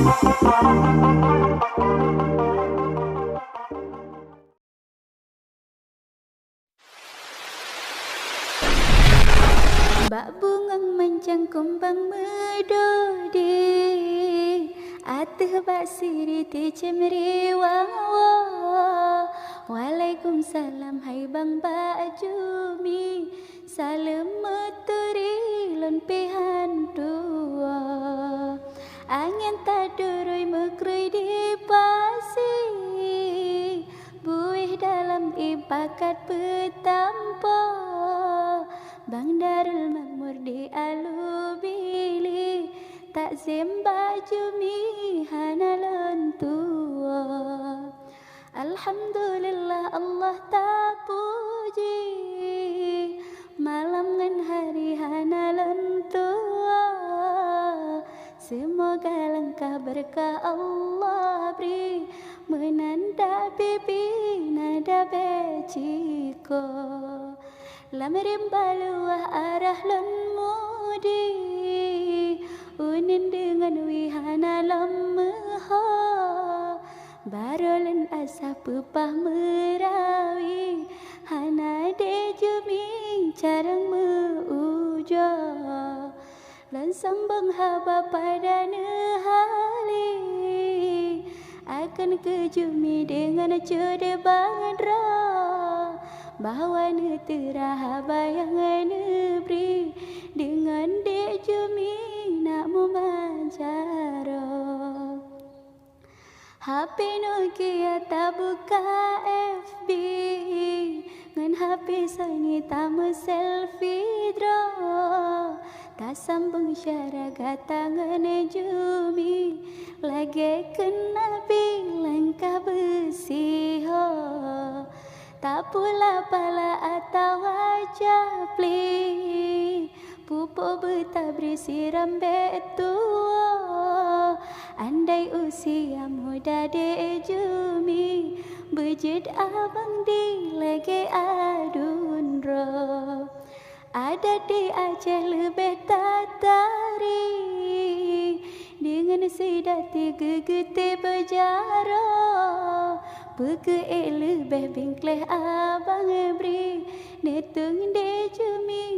Bak bungang mancang kumbang medodi Atih bak siri ti cemri wawa Waalaikumsalam hai bang bak jumi Salam meturi lon pihan tua Angin tadurui mekrui di pasi Buih dalam ibakat petampa Bang Darul Makmur di Alubili Takzim baju mihanalon tua Alhamdulillah Allah tak puji Malam ngan hari hanalon tua Semoga langkah berkah Allah beri Menanda pipi nada beciko Lamrim baluah arah lon mudi Unin dengan wihana lamha Barolan asap pepah merawi Hana de jumi carang meuja Lan sambang haba pada nehali Akan ke jumi dengan cede bandra Bahawa netera bayang nebri Dengan dek jumi nak memancara HP Nokia tak buka FB Ngan HP Sony tak selfie draw Tak sambung syaraga tangan jumi Lagi kena bilang kah bersih Tak pula pala atau wajah pli Pupuk bertabri siram betua Andai usia muda de jumi Bejid abang di lagi adun roh Ada di Aceh lebih tatari Dengan sedati gegete berjarah Peke lebih bingkleh abang beri Netung de jumi